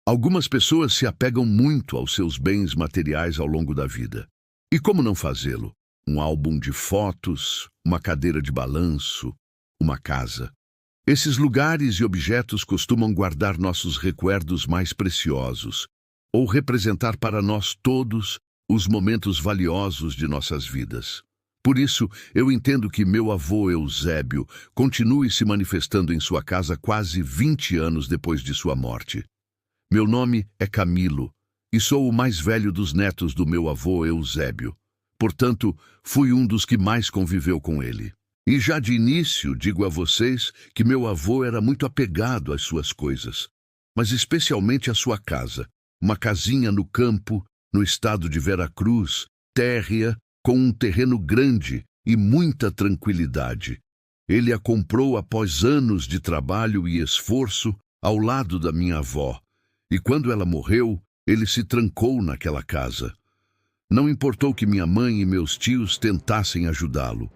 Algumas pessoas se apegam muito aos seus bens materiais ao longo da vida. E como não fazê-lo? Um álbum de fotos, uma cadeira de balanço, uma casa. Esses lugares e objetos costumam guardar nossos recuerdos mais preciosos, ou representar para nós todos os momentos valiosos de nossas vidas. Por isso, eu entendo que meu avô Eusébio continue se manifestando em sua casa quase 20 anos depois de sua morte. Meu nome é Camilo, e sou o mais velho dos netos do meu avô Eusébio. Portanto, fui um dos que mais conviveu com ele. E já de início digo a vocês que meu avô era muito apegado às suas coisas, mas especialmente à sua casa, uma casinha no campo, no estado de Veracruz, térrea, com um terreno grande e muita tranquilidade. Ele a comprou após anos de trabalho e esforço ao lado da minha avó, e quando ela morreu, ele se trancou naquela casa. Não importou que minha mãe e meus tios tentassem ajudá-lo.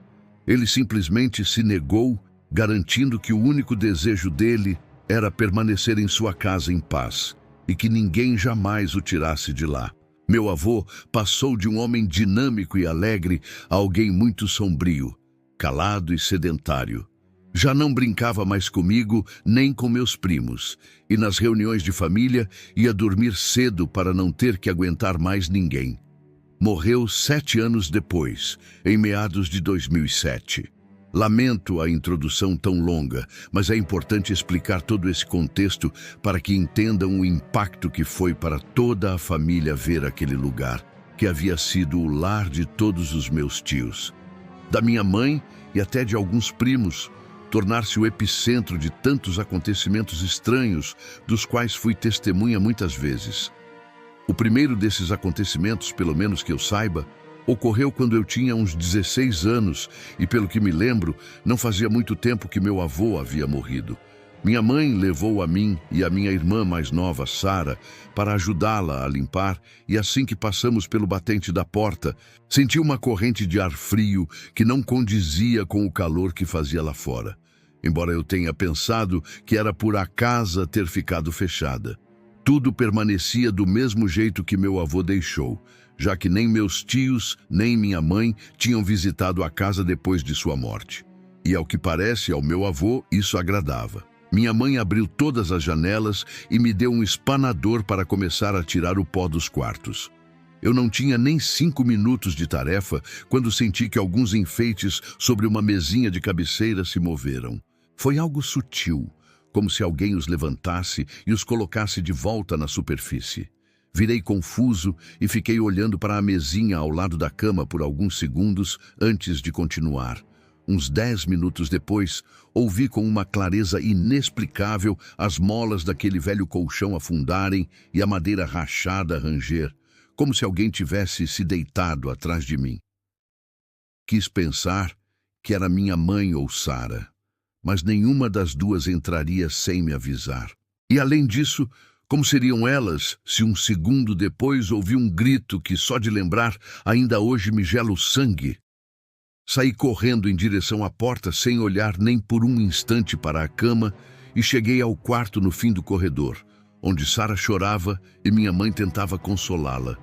Ele simplesmente se negou, garantindo que o único desejo dele era permanecer em sua casa em paz e que ninguém jamais o tirasse de lá. Meu avô passou de um homem dinâmico e alegre a alguém muito sombrio, calado e sedentário. Já não brincava mais comigo nem com meus primos, e nas reuniões de família ia dormir cedo para não ter que aguentar mais ninguém. Morreu 7 anos depois, em meados de 2007. Lamento a introdução tão longa, mas é importante explicar todo esse contexto para que entendam o impacto que foi para toda a família ver aquele lugar, que havia sido o lar de todos os meus tios, da minha mãe e até de alguns primos, tornar-se o epicentro de tantos acontecimentos estranhos, dos quais fui testemunha muitas vezes. O primeiro desses acontecimentos, pelo menos que eu saiba, ocorreu quando eu tinha uns 16 anos e, pelo que me lembro, não fazia muito tempo que meu avô havia morrido. Minha mãe levou a mim e a minha irmã mais nova, Sara, para ajudá-la a limpar, e assim que passamos pelo batente da porta, senti uma corrente de ar frio que não condizia com o calor que fazia lá fora, embora eu tenha pensado que era por a casa ter ficado fechada. Tudo permanecia do mesmo jeito que meu avô deixou, já que nem meus tios, nem minha mãe tinham visitado a casa depois de sua morte. E ao que parece, ao meu avô, isso agradava. Minha mãe abriu todas as janelas e me deu um espanador para começar a tirar o pó dos quartos. Eu não tinha nem 5 minutos de tarefa quando senti que alguns enfeites sobre uma mesinha de cabeceira se moveram. Foi algo sutil, como se alguém os levantasse e os colocasse de volta na superfície. Virei confuso e fiquei olhando para a mesinha ao lado da cama por alguns segundos antes de continuar. Uns 10 minutos depois, ouvi com uma clareza inexplicável as molas daquele velho colchão afundarem e a madeira rachada ranger, como se alguém tivesse se deitado atrás de mim. Quis pensar que era minha mãe ou Sara, mas nenhuma das duas entraria sem me avisar. E além disso, como seriam elas se um segundo depois ouvi um grito que só de lembrar ainda hoje me gela o sangue? Saí correndo em direção à porta sem olhar nem por um instante para a cama e cheguei ao quarto no fim do corredor, onde Sara chorava e minha mãe tentava consolá-la.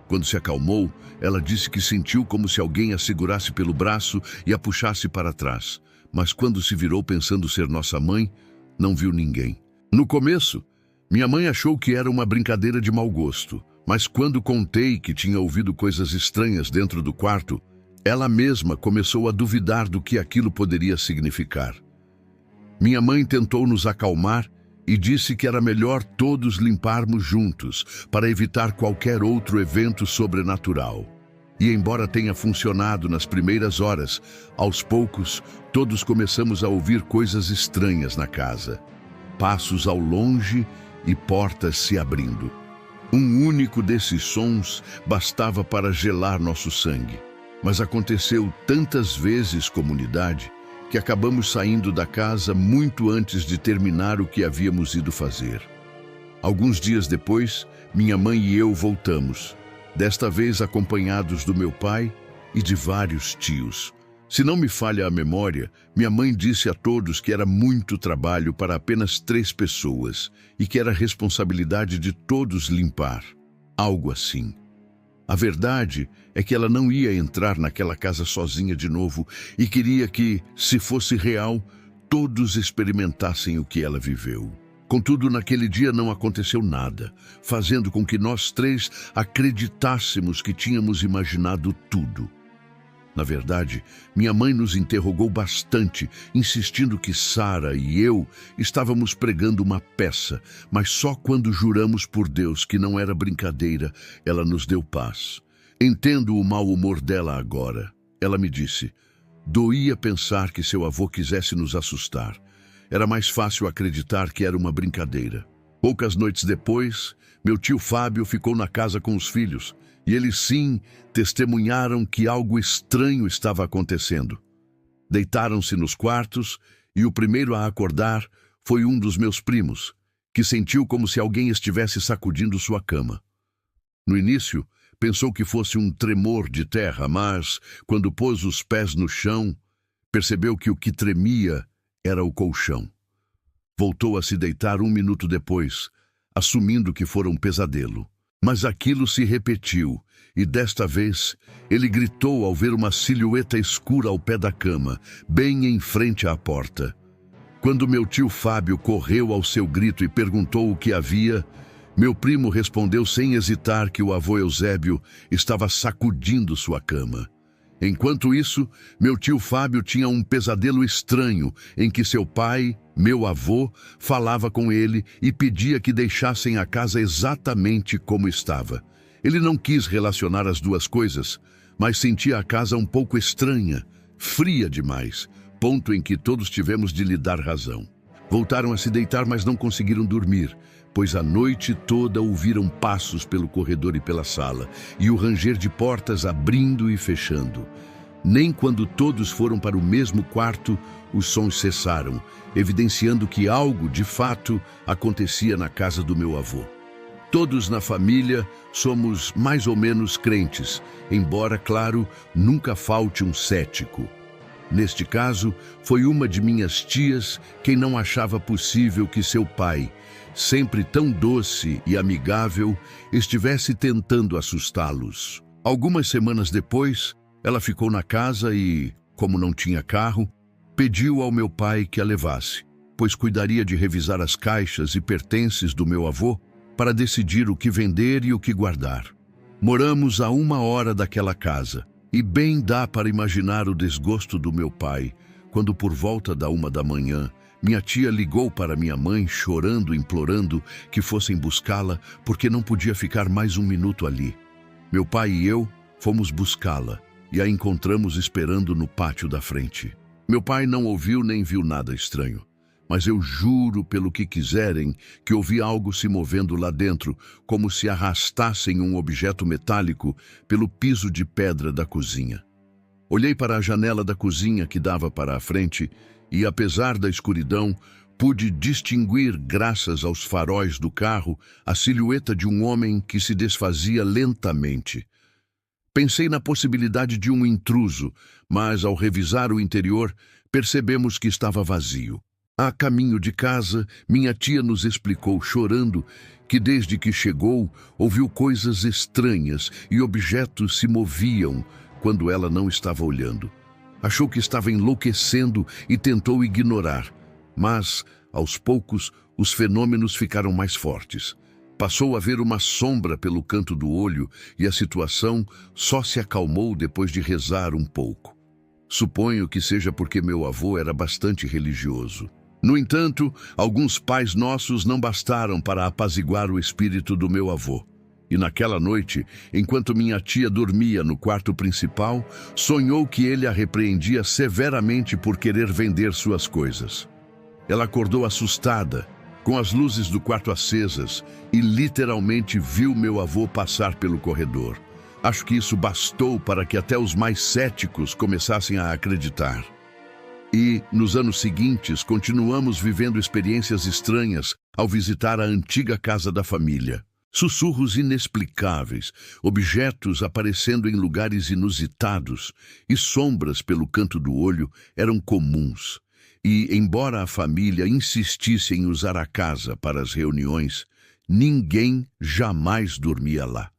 Quando se acalmou, ela disse que sentiu como se alguém a segurasse pelo braço e a puxasse para trás. Mas quando se virou pensando ser nossa mãe, não viu ninguém. No começo, minha mãe achou que era uma brincadeira de mau gosto, mas quando contei que tinha ouvido coisas estranhas dentro do quarto, ela mesma começou a duvidar do que aquilo poderia significar. Minha mãe tentou nos acalmar e disse que era melhor todos limparmos juntos para evitar qualquer outro evento sobrenatural. E embora tenha funcionado nas primeiras horas, aos poucos, todos começamos a ouvir coisas estranhas na casa. Passos ao longe e portas se abrindo. Um único desses sons bastava para gelar nosso sangue. Mas aconteceu tantas vezes, comunidade, que acabamos saindo da casa muito antes de terminar o que havíamos ido fazer. Alguns dias depois, minha mãe e eu voltamos, desta vez acompanhados do meu pai e de vários tios. Se não me falha a memória, minha mãe disse a todos que era muito trabalho para apenas 3 pessoas e que era responsabilidade de todos limpar. Algo assim. A verdade é que ela não ia entrar naquela casa sozinha de novo e queria que, se fosse real, todos experimentassem o que ela viveu. Contudo, naquele dia não aconteceu nada, fazendo com que nós 3 acreditássemos que tínhamos imaginado tudo. Na verdade, minha mãe nos interrogou bastante, insistindo que Sara e eu estávamos pregando uma peça, mas só quando juramos por Deus que não era brincadeira, ela nos deu paz. Entendo o mau humor dela agora. Ela me disse: doía pensar que seu avô quisesse nos assustar. Era mais fácil acreditar que era uma brincadeira. Poucas noites depois, meu tio Fábio ficou na casa com os filhos, e eles sim testemunharam que algo estranho estava acontecendo. Deitaram-se nos quartos e o primeiro a acordar foi um dos meus primos, que sentiu como se alguém estivesse sacudindo sua cama. No início, pensou que fosse um tremor de terra, mas, quando pôs os pés no chão, percebeu que o que tremia era o colchão. Voltou a se deitar 1 minuto depois, assumindo que fora um pesadelo. Mas aquilo se repetiu, e desta vez ele gritou ao ver uma silhueta escura ao pé da cama, bem em frente à porta. Quando meu tio Fábio correu ao seu grito e perguntou o que havia, meu primo respondeu sem hesitar que o avô Eusébio estava sacudindo sua cama. Enquanto isso, meu tio Fábio tinha um pesadelo estranho em que seu pai, meu avô, falava com ele e pedia que deixassem a casa exatamente como estava. Ele não quis relacionar as duas coisas, mas sentia a casa um pouco estranha, fria demais, ponto em que todos tivemos de lhe dar razão. Voltaram a se deitar, mas não conseguiram dormir, pois a noite toda ouviram passos pelo corredor e pela sala, e o ranger de portas abrindo e fechando. Nem quando todos foram para o mesmo quarto, os sons cessaram, evidenciando que algo, de fato, acontecia na casa do meu avô. Todos na família somos mais ou menos crentes, embora, claro, nunca falte um cético. Neste caso, foi uma de minhas tias quem não achava possível que seu pai, sempre tão doce e amigável, estivesse tentando assustá-los. Algumas semanas depois, ela ficou na casa e, como não tinha carro, pediu ao meu pai que a levasse, pois cuidaria de revisar as caixas e pertences do meu avô para decidir o que vender e o que guardar. Moramos a 1 hora daquela casa, e bem dá para imaginar o desgosto do meu pai, quando por volta da 1 da manhã, minha tia ligou para minha mãe chorando, implorando que fossem buscá-la porque não podia ficar mais 1 minuto ali. Meu pai e eu fomos buscá-la e a encontramos esperando no pátio da frente. Meu pai não ouviu nem viu nada estranho, mas eu juro pelo que quiserem que ouvi algo se movendo lá dentro, como se arrastassem um objeto metálico pelo piso de pedra da cozinha. Olhei para a janela da cozinha que dava para a frente e, apesar da escuridão, pude distinguir, graças aos faróis do carro, a silhueta de um homem que se desfazia lentamente. Pensei na possibilidade de um intruso, mas ao revisar o interior, percebemos que estava vazio. A caminho de casa, minha tia nos explicou, chorando, que desde que chegou, ouviu coisas estranhas e objetos se moviam quando ela não estava olhando. Achou que estava enlouquecendo e tentou ignorar, mas, aos poucos, os fenômenos ficaram mais fortes. Passou a ver uma sombra pelo canto do olho e a situação só se acalmou depois de rezar um pouco. Suponho que seja porque meu avô era bastante religioso. No entanto, alguns pais nossos não bastaram para apaziguar o espírito do meu avô. E naquela noite, enquanto minha tia dormia no quarto principal, sonhou que ele a repreendia severamente por querer vender suas coisas. Ela acordou assustada, com as luzes do quarto acesas, e literalmente viu meu avô passar pelo corredor. Acho que isso bastou para que até os mais céticos começassem a acreditar. E, nos anos seguintes, continuamos vivendo experiências estranhas ao visitar a antiga casa da família. Sussurros inexplicáveis, objetos aparecendo em lugares inusitados e sombras pelo canto do olho eram comuns. E, embora a família insistisse em usar a casa para as reuniões, ninguém jamais dormia lá,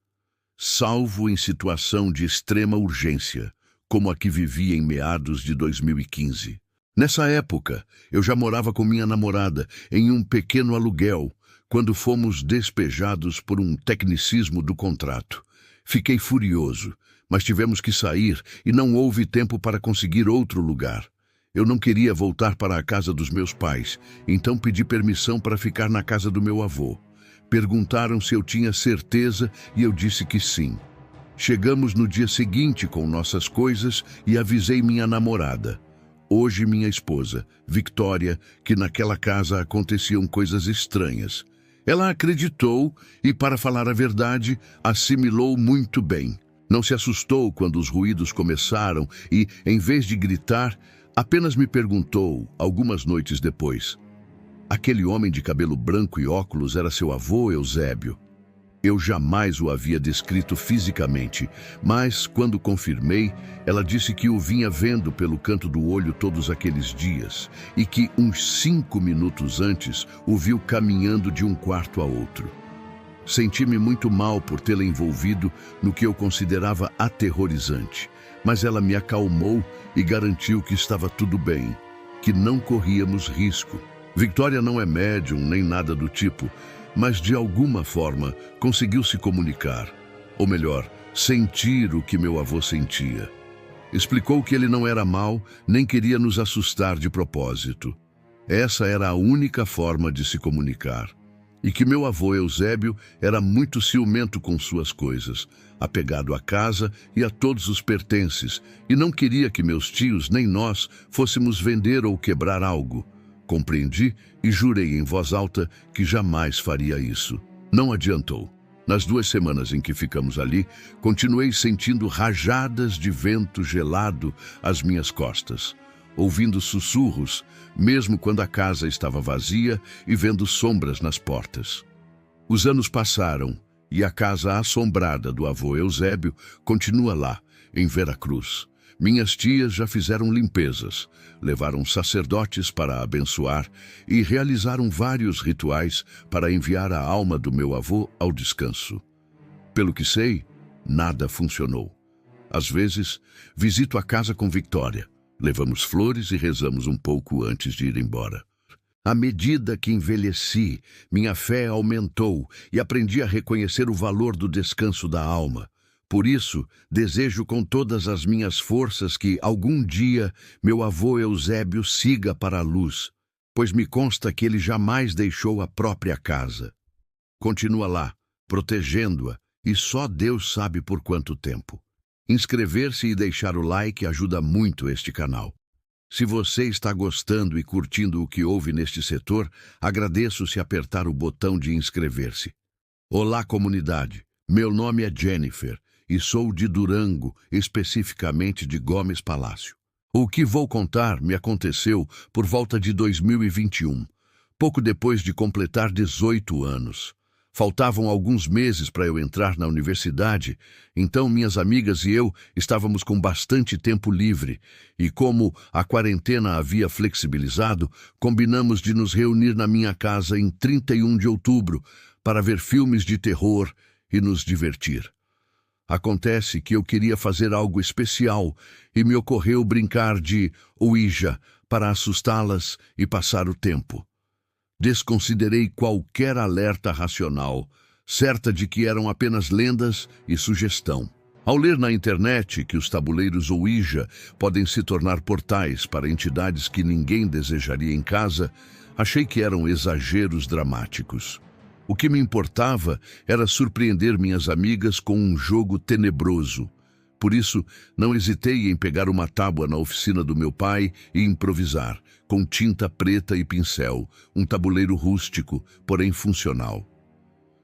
salvo em situação de extrema urgência, como a que vivia em meados de 2015. Nessa época, eu já morava com minha namorada em um pequeno aluguel, quando fomos despejados por um tecnicismo do contrato. Fiquei furioso, mas tivemos que sair e não houve tempo para conseguir outro lugar. Eu não queria voltar para a casa dos meus pais, então pedi permissão para ficar na casa do meu avô. Perguntaram se eu tinha certeza e eu disse que sim. Chegamos no dia seguinte com nossas coisas e avisei minha namorada, hoje minha esposa, Victoria, que naquela casa aconteciam coisas estranhas. Ela acreditou e, para falar a verdade, assimilou muito bem. Não se assustou quando os ruídos começaram e, em vez de gritar, apenas me perguntou, algumas noites depois: aquele homem de cabelo branco e óculos era seu avô, Eusébio? Eu jamais o havia descrito fisicamente, mas, quando confirmei, ela disse que o vinha vendo pelo canto do olho todos aqueles dias e que, uns 5 minutos antes, o viu caminhando de um quarto a outro. Senti-me muito mal por tê-la envolvido no que eu considerava aterrorizante, mas ela me acalmou e garantiu que estava tudo bem, que não corríamos risco. Victoria não é médium nem nada do tipo, mas de alguma forma conseguiu se comunicar, ou melhor, sentir o que meu avô sentia. Explicou que ele não era mau, nem queria nos assustar de propósito. Essa era a única forma de se comunicar. E que meu avô Eusébio era muito ciumento com suas coisas, apegado à casa e a todos os pertences, e não queria que meus tios nem nós fôssemos vender ou quebrar algo. Compreendi e jurei em voz alta que jamais faria isso. Não adiantou. Nas 2 semanas em que ficamos ali, continuei sentindo rajadas de vento gelado às minhas costas, ouvindo sussurros, mesmo quando a casa estava vazia e vendo sombras nas portas. Os anos passaram e a casa assombrada do avô Eusébio continua lá, em Veracruz. Minhas tias já fizeram limpezas, levaram sacerdotes para abençoar e realizaram vários rituais para enviar a alma do meu avô ao descanso. Pelo que sei, nada funcionou. Às vezes, visito a casa com Victoria, levamos flores e rezamos um pouco antes de ir embora. À medida que envelheci, minha fé aumentou e aprendi a reconhecer o valor do descanso da alma. Por isso, desejo com todas as minhas forças que, algum dia, meu avô Eusébio siga para a luz, pois me consta que ele jamais deixou a própria casa. Continua lá, protegendo-a, e só Deus sabe por quanto tempo. Inscrever-se e deixar o like ajuda muito este canal. Se você está gostando e curtindo o que houve neste setor, agradeço se apertar o botão de inscrever-se. Olá, comunidade. Meu nome é Jennifer e sou de Durango, especificamente de Gomes Palácio. O que vou contar me aconteceu por volta de 2021, pouco depois de completar 18 anos. Faltavam alguns meses para eu entrar na universidade, então minhas amigas e eu estávamos com bastante tempo livre e, como a quarentena havia flexibilizado, combinamos de nos reunir na minha casa em 31 de outubro para ver filmes de terror e nos divertir. Acontece que eu queria fazer algo especial e me ocorreu brincar de Ouija para assustá-las e passar o tempo. Desconsiderei qualquer alerta racional, certa de que eram apenas lendas e sugestão. Ao ler na internet que os tabuleiros Ouija podem se tornar portais para entidades que ninguém desejaria em casa, achei que eram exageros dramáticos. O que me importava era surpreender minhas amigas com um jogo tenebroso. Por isso, não hesitei em pegar uma tábua na oficina do meu pai e improvisar, com tinta preta e pincel, um tabuleiro rústico, porém funcional.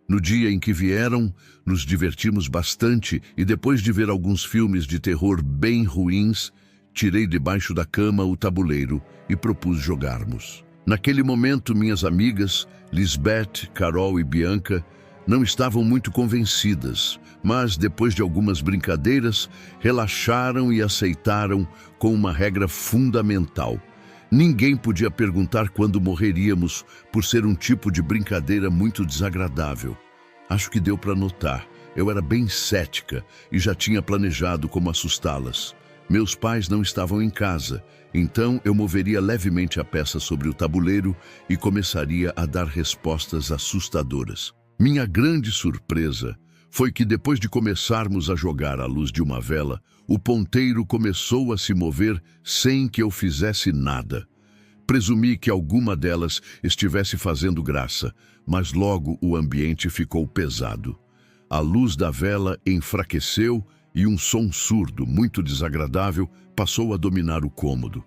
No dia em que vieram, nos divertimos bastante e depois de ver alguns filmes de terror bem ruins, tirei debaixo da cama o tabuleiro e propus jogarmos. Naquele momento, minhas amigas, Lisbeth, Carol e Bianca, Não estavam muito convencidas, mas depois de algumas brincadeiras, relaxaram e aceitaram com uma regra fundamental. Ninguém podia perguntar quando morreríamos por ser um tipo de brincadeira muito desagradável. Acho que deu para notar. Eu era bem cética e já tinha planejado como assustá-las. Meus pais não estavam em casa, então eu moveria levemente a peça sobre o tabuleiro e começaria a dar respostas assustadoras. Minha grande surpresa foi que depois de começarmos a jogar à luz de uma vela, o ponteiro começou a se mover sem que eu fizesse nada. Presumi que alguma delas estivesse fazendo graça, mas logo o ambiente ficou pesado. A luz da vela enfraqueceu e um som surdo, muito desagradável, passou a dominar o cômodo.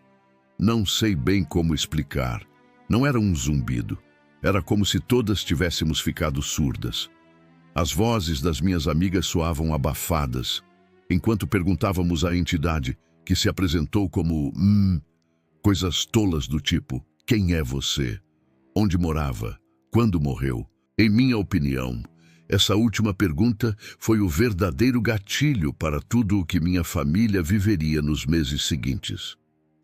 Não sei bem como explicar. Não era um zumbido. Era como se todas tivéssemos ficado surdas. As vozes das minhas amigas soavam abafadas, enquanto perguntávamos à entidade, que se apresentou como coisas tolas do tipo: quem é você? Onde morava? Quando morreu? Em minha opinião, essa última pergunta foi o verdadeiro gatilho para tudo o que minha família viveria nos meses seguintes.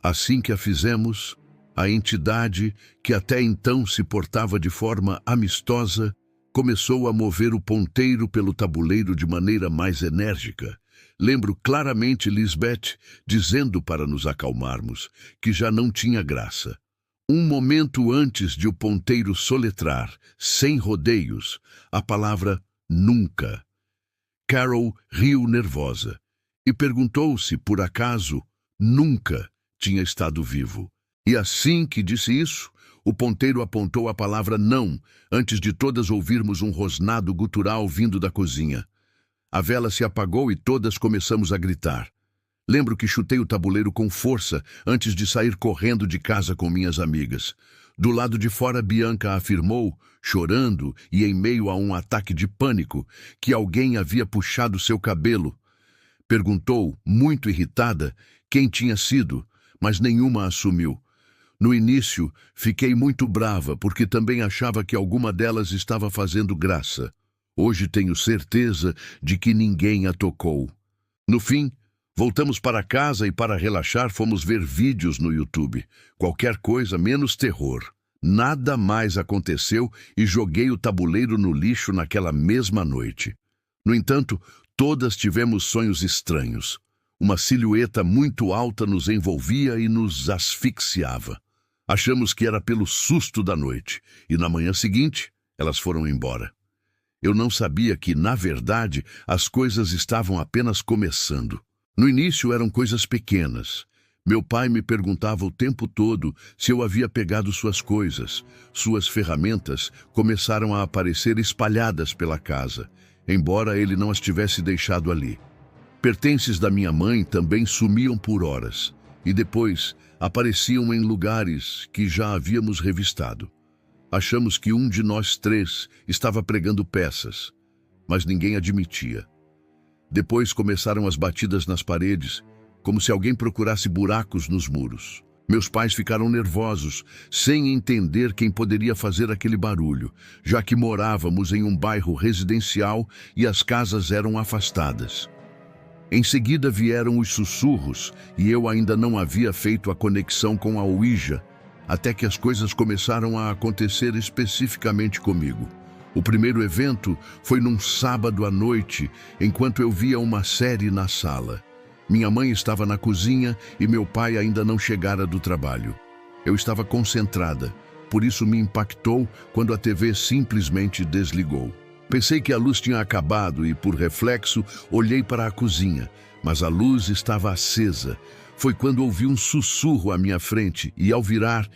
Assim que a fizemos, a entidade, que até então se portava de forma amistosa, começou a mover o ponteiro pelo tabuleiro de maneira mais enérgica. Lembro claramente Lisbeth dizendo para nos acalmarmos que já não tinha graça. Um momento antes de o ponteiro soletrar, sem rodeios, a palavra nunca. Carol riu nervosa e perguntou se, por acaso, nunca tinha estado vivo. E assim que disse isso, o ponteiro apontou a palavra não, antes de todas ouvirmos um rosnado gutural vindo da cozinha. A vela se apagou e todas começamos a gritar. Lembro que chutei o tabuleiro com força antes de sair correndo de casa com minhas amigas. Do lado de fora, Bianca afirmou, chorando e em meio a um ataque de pânico, que alguém havia puxado seu cabelo. Perguntou, muito irritada, quem tinha sido, mas nenhuma assumiu. No início, fiquei muito brava, porque também achava que alguma delas estava fazendo graça. Hoje tenho certeza de que ninguém a tocou. No fim, voltamos para casa e, para relaxar, fomos ver vídeos no YouTube. Qualquer coisa menos terror. Nada mais aconteceu e joguei o tabuleiro no lixo naquela mesma noite. No entanto, todas tivemos sonhos estranhos. Uma silhueta muito alta nos envolvia e nos asfixiava. Achamos que era pelo susto da noite, e na manhã seguinte, elas foram embora. Eu não sabia que, na verdade, as coisas estavam apenas começando. No início eram coisas pequenas. Meu pai me perguntava o tempo todo se eu havia pegado suas coisas. Suas ferramentas começaram a aparecer espalhadas pela casa, embora ele não as tivesse deixado ali. Pertences da minha mãe também sumiam por horas, e depois apareciam em lugares que já havíamos revistado. Achamos que um de nós três estava pregando peças, mas ninguém admitia. Depois começaram as batidas nas paredes, como se alguém procurasse buracos nos muros. Meus pais ficaram nervosos, sem entender quem poderia fazer aquele barulho, já que morávamos em um bairro residencial e as casas eram afastadas. Em seguida vieram os sussurros e eu ainda não havia feito a conexão com a Ouija, até que as coisas começaram a acontecer especificamente comigo. O primeiro evento foi num sábado à noite, enquanto eu via uma série na sala. Minha mãe estava na cozinha e meu pai ainda não chegara do trabalho. Eu estava concentrada, por isso me impactou quando a TV simplesmente desligou. Pensei que a luz tinha acabado e, por reflexo, olhei para a cozinha, mas a luz estava acesa. Foi quando ouvi um sussurro à minha frente e, ao virar,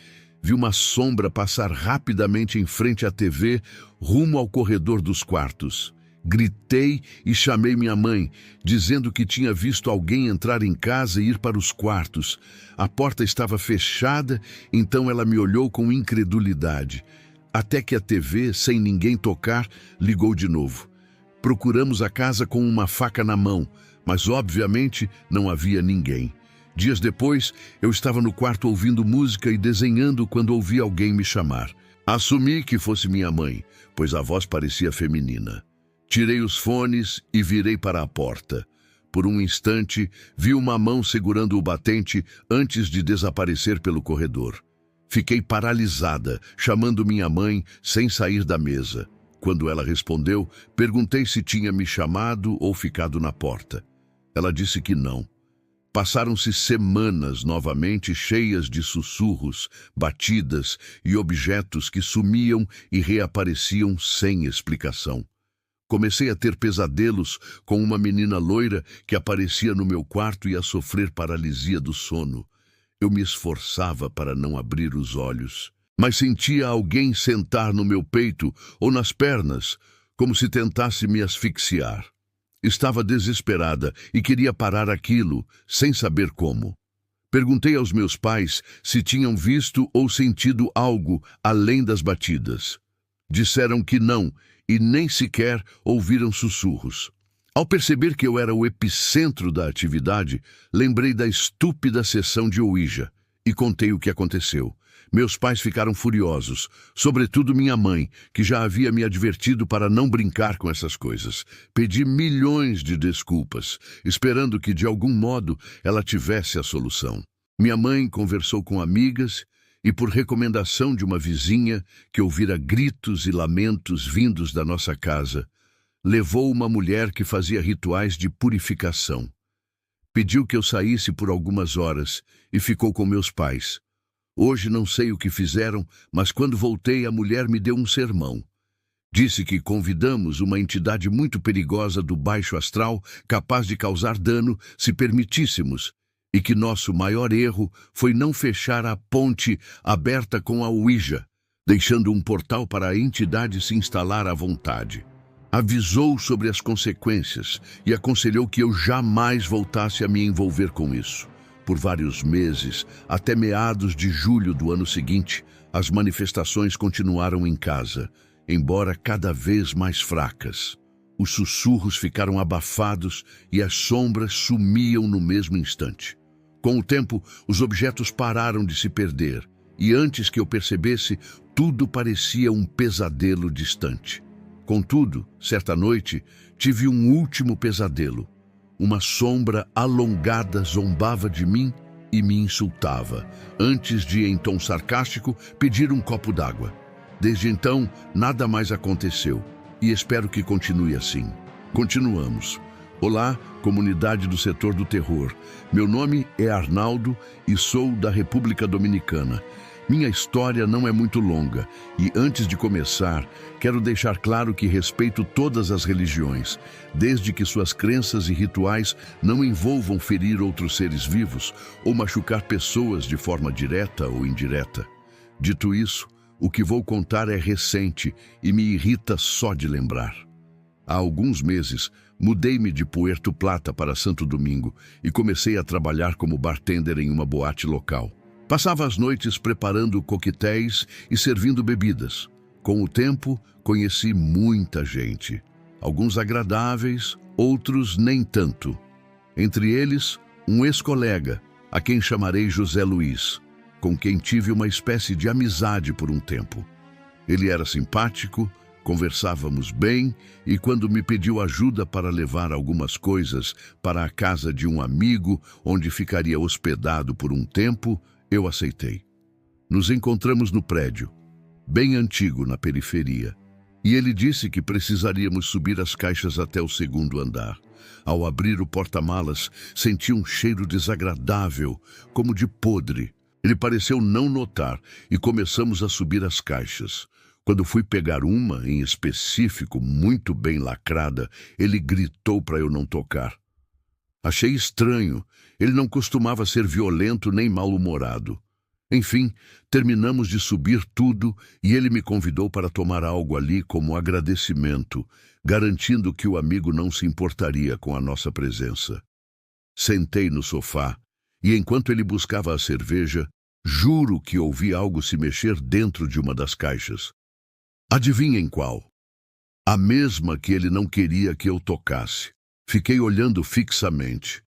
vi uma sombra passar rapidamente em frente à TV, rumo ao corredor dos quartos. Gritei e chamei minha mãe, dizendo que tinha visto alguém entrar em casa e ir para os quartos. A porta estava fechada, então ela me olhou com incredulidade. Até que a TV, sem ninguém tocar, ligou de novo. Procuramos a casa com uma faca na mão, mas obviamente não havia ninguém. Dias depois, eu estava no quarto ouvindo música e desenhando quando ouvi alguém me chamar. Assumi que fosse minha mãe, pois a voz parecia feminina. Tirei os fones e virei para a porta. Por um instante, vi uma mão segurando o batente antes de desaparecer pelo corredor. Fiquei paralisada, chamando minha mãe sem sair da mesa. Quando ela respondeu, perguntei se tinha me chamado ou ficado na porta. Ela disse que não. Passaram-se semanas novamente cheias de sussurros, batidas e objetos que sumiam e reapareciam sem explicação. Comecei a ter pesadelos com uma menina loira que aparecia no meu quarto e a sofrer paralisia do sono. Eu me esforçava para não abrir os olhos, mas sentia alguém sentar no meu peito ou nas pernas, como se tentasse me asfixiar. Estava desesperada e queria parar aquilo, sem saber como. Perguntei aos meus pais se tinham visto ou sentido algo além das batidas. Disseram que não e nem sequer ouviram sussurros. Ao perceber que eu era o epicentro da atividade, lembrei da estúpida sessão de Ouija e contei o que aconteceu. Meus pais ficaram furiosos, sobretudo minha mãe, que já havia me advertido para não brincar com essas coisas. Pedi milhões de desculpas, esperando que de algum modo ela tivesse a solução. Minha mãe conversou com amigas e, por recomendação de uma vizinha que ouvira gritos e lamentos vindos da nossa casa, levou uma mulher que fazia rituais de purificação. Pediu que eu saísse por algumas horas e ficou com meus pais. Hoje não sei o que fizeram, mas quando voltei a mulher me deu um sermão. Disse que convidamos uma entidade muito perigosa do baixo astral, capaz de causar dano se permitíssemos, e que nosso maior erro foi não fechar a ponte aberta com a Ouija, deixando um portal para a entidade se instalar à vontade. Avisou sobre as consequências e aconselhou que eu jamais voltasse a me envolver com isso. Por vários meses, até meados de julho do ano seguinte, as manifestações continuaram em casa, embora cada vez mais fracas. Os sussurros ficaram abafados e as sombras sumiam no mesmo instante. Com o tempo, os objetos pararam de se perder, e antes que eu percebesse, tudo parecia um pesadelo distante. Contudo, certa noite, tive um último pesadelo. Uma sombra alongada zombava de mim e me insultava, antes de, em tom sarcástico, pedir um copo d'água. Desde então, nada mais aconteceu, e espero que continue assim. Continuamos. Olá, comunidade do setor do terror. Meu nome é Arnaldo e sou da República Dominicana. Minha história não é muito longa e, antes de começar, quero deixar claro que respeito todas as religiões, desde que suas crenças e rituais não envolvam ferir outros seres vivos ou machucar pessoas de forma direta ou indireta. Dito isso, o que vou contar é recente e me irrita só de lembrar. Há alguns meses, mudei-me de Puerto Plata para Santo Domingo e comecei a trabalhar como bartender em uma boate local. Passava as noites preparando coquetéis e servindo bebidas. Com o tempo, conheci muita gente. Alguns agradáveis, outros nem tanto. Entre eles, um ex-colega, a quem chamarei José Luiz, com quem tive uma espécie de amizade por um tempo. Ele era simpático, conversávamos bem e quando me pediu ajuda para levar algumas coisas para a casa de um amigo onde ficaria hospedado por um tempo, eu aceitei. Nos encontramos no prédio, bem antigo na periferia, e ele disse que precisaríamos subir as caixas até o segundo andar. Ao abrir o porta-malas, senti um cheiro desagradável, como de podre. Ele pareceu não notar e começamos a subir as caixas. Quando fui pegar uma, em específico, muito bem lacrada, ele gritou para eu não tocar. Achei estranho. Ele não costumava ser violento nem mal-humorado. Enfim, terminamos de subir tudo e ele me convidou para tomar algo ali como agradecimento, garantindo que o amigo não se importaria com a nossa presença. Sentei no sofá e, enquanto ele buscava a cerveja, juro que ouvi algo se mexer dentro de uma das caixas. Adivinhem qual? A mesma que ele não queria que eu tocasse. Fiquei olhando fixamente.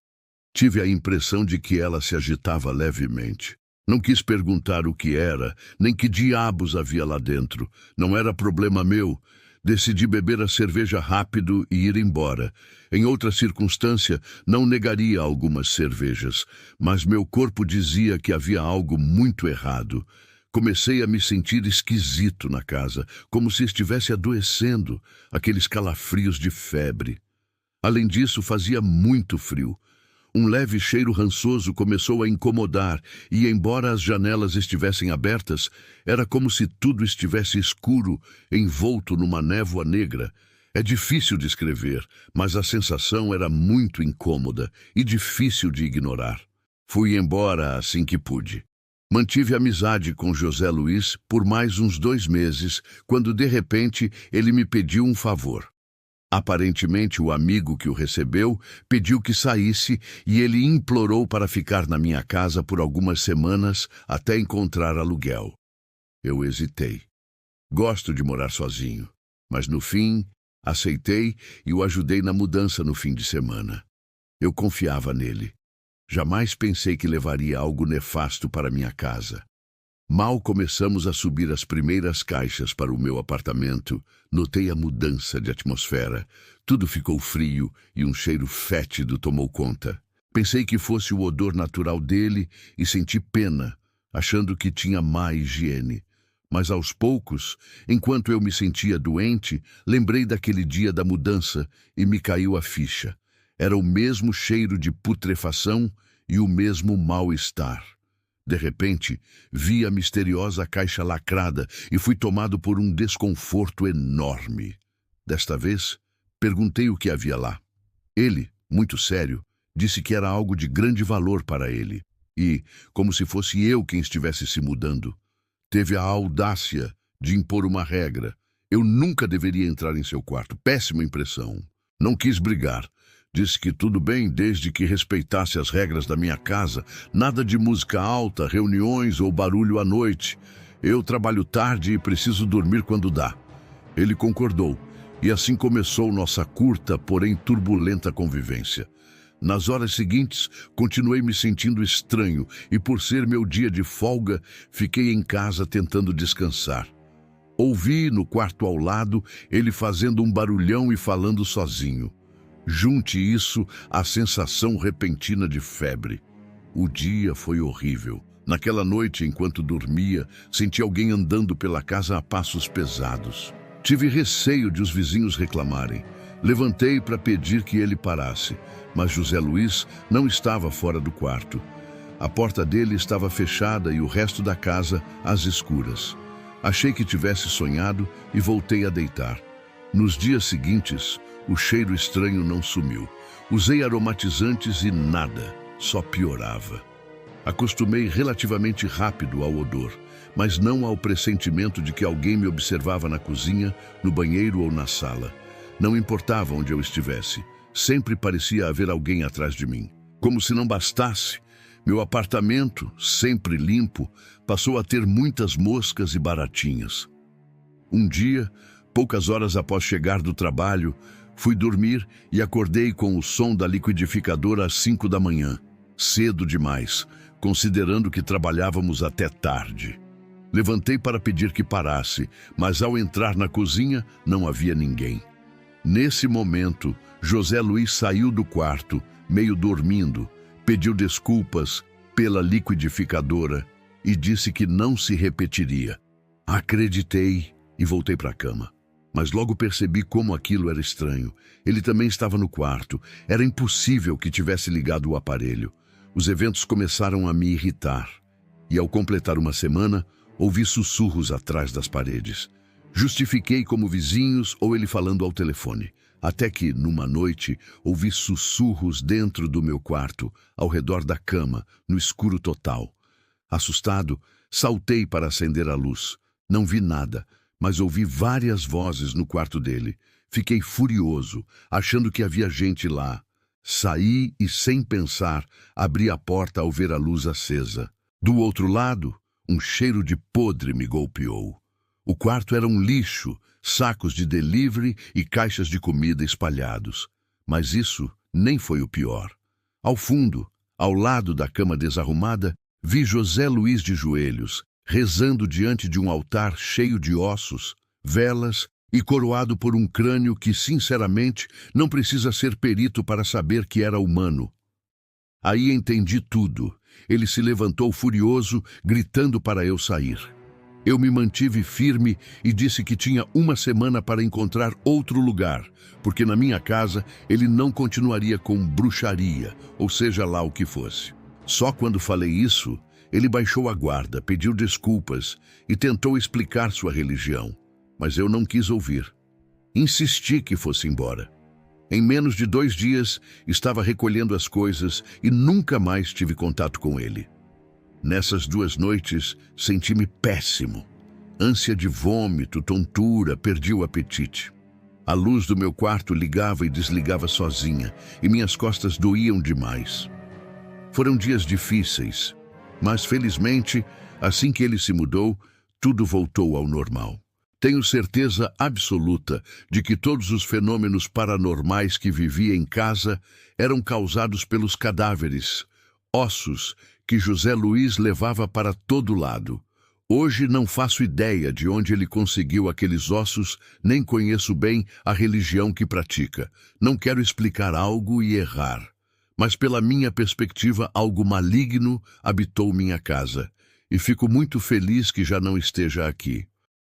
Tive a impressão de que ela se agitava levemente. Não quis perguntar o que era, nem que diabos havia lá dentro. Não era problema meu. Decidi beber a cerveja rápido e ir embora. Em outra circunstância, não negaria algumas cervejas, mas meu corpo dizia que havia algo muito errado. Comecei a me sentir esquisito na casa, como se estivesse adoecendo, aqueles calafrios de febre. Além disso, fazia muito frio. Um leve cheiro rançoso começou a incomodar e, embora as janelas estivessem abertas, era como se tudo estivesse escuro, envolto numa névoa negra. É difícil descrever, mas a sensação era muito incômoda e difícil de ignorar. Fui embora assim que pude. Mantive amizade com José Luiz por mais uns 2 meses, quando de repente ele me pediu um favor. Aparentemente, o amigo que o recebeu pediu que saísse e ele implorou para ficar na minha casa por algumas semanas até encontrar aluguel. Eu hesitei. Gosto de morar sozinho, mas no fim, aceitei e o ajudei na mudança no fim de semana. Eu confiava nele. Jamais pensei que levaria algo nefasto para minha casa. Mal começamos a subir as primeiras caixas para o meu apartamento, notei a mudança de atmosfera. Tudo ficou frio e um cheiro fétido tomou conta. Pensei que fosse o odor natural dele e senti pena, achando que tinha má higiene. Mas aos poucos, enquanto eu me sentia doente, lembrei daquele dia da mudança e me caiu a ficha. Era o mesmo cheiro de putrefação e o mesmo mal-estar. De repente, vi a misteriosa caixa lacrada e fui tomado por um desconforto enorme. Desta vez, perguntei o que havia lá. Ele, muito sério, disse que era algo de grande valor para ele e, como se fosse eu quem estivesse se mudando, teve a audácia de impor uma regra. Eu nunca deveria entrar em seu quarto. Péssima impressão. Não quis brigar. Disse que tudo bem desde que respeitasse as regras da minha casa, nada de música alta, reuniões ou barulho à noite. Eu trabalho tarde e preciso dormir quando dá. Ele concordou, e assim começou nossa curta, porém turbulenta convivência. Nas horas seguintes, continuei me sentindo estranho e, por ser meu dia de folga, fiquei em casa tentando descansar. Ouvi, no quarto ao lado, ele fazendo um barulhão e falando sozinho. Junte isso à sensação repentina de febre. O dia foi horrível. Naquela noite, enquanto dormia, senti alguém andando pela casa a passos pesados. Tive receio de os vizinhos reclamarem. Levantei para pedir que ele parasse, mas José Luiz não estava fora do quarto. A porta dele estava fechada e o resto da casa às escuras. Achei que tivesse sonhado e voltei a deitar. Nos dias seguintes, o cheiro estranho não sumiu. Usei aromatizantes e nada, só piorava. Acostumei relativamente rápido ao odor, mas não ao pressentimento de que alguém me observava na cozinha, no banheiro ou na sala. Não importava onde eu estivesse, sempre parecia haver alguém atrás de mim. Como se não bastasse, meu apartamento, sempre limpo, passou a ter muitas moscas e baratinhas. Um dia, poucas horas após chegar do trabalho, fui dormir e acordei com o som da liquidificadora às 5 da manhã. Cedo demais, considerando que trabalhávamos até tarde. Levantei para pedir que parasse, mas ao entrar na cozinha não havia ninguém. Nesse momento, José Luiz saiu do quarto, meio dormindo, pediu desculpas pela liquidificadora e disse que não se repetiria. Acreditei e voltei para a cama. Mas logo percebi como aquilo era estranho. Ele também estava no quarto. Era impossível que tivesse ligado o aparelho. Os eventos começaram a me irritar. E ao completar uma semana, ouvi sussurros atrás das paredes. Justifiquei como vizinhos ou ele falando ao telefone. Até que, numa noite, ouvi sussurros dentro do meu quarto, ao redor da cama, no escuro total. Assustado, saltei para acender a luz. Não vi nada, mas ouvi várias vozes no quarto dele. Fiquei furioso, achando que havia gente lá. Saí e, sem pensar, abri a porta ao ver a luz acesa. Do outro lado, um cheiro de podre me golpeou. O quarto era um lixo, sacos de delivery e caixas de comida espalhados. Mas isso nem foi o pior. Ao fundo, ao lado da cama desarrumada, Vi José Luiz de joelhos, rezando diante de um altar cheio de ossos, velas e coroado por um crânio que, sinceramente, não precisa ser perito para saber que era humano. Aí entendi tudo. Ele se levantou furioso, gritando para eu sair. Eu me mantive firme e disse que tinha uma semana para encontrar outro lugar, porque na minha casa ele não continuaria com bruxaria, ou seja lá o que fosse. Só quando falei isso, ele baixou a guarda, pediu desculpas e tentou explicar sua religião, mas eu não quis ouvir. Insisti que fosse embora. Em menos de 2 dias, estava recolhendo as coisas e nunca mais tive contato com ele. Nessas 2 noites, senti-me péssimo. Ânsia de vômito, tontura, perdi o apetite. A luz do meu quarto ligava e desligava sozinha, e minhas costas doíam demais. Foram dias difíceis, mas felizmente, assim que ele se mudou, tudo voltou ao normal. Tenho certeza absoluta de que todos os fenômenos paranormais que vivia em casa eram causados pelos cadáveres, ossos, que José Luiz levava para todo lado. Hoje não faço ideia de onde ele conseguiu aqueles ossos, nem conheço bem a religião que pratica. Não quero explicar algo e errar, mas pela minha perspectiva, algo maligno habitou minha casa, e fico muito feliz que já não esteja aqui.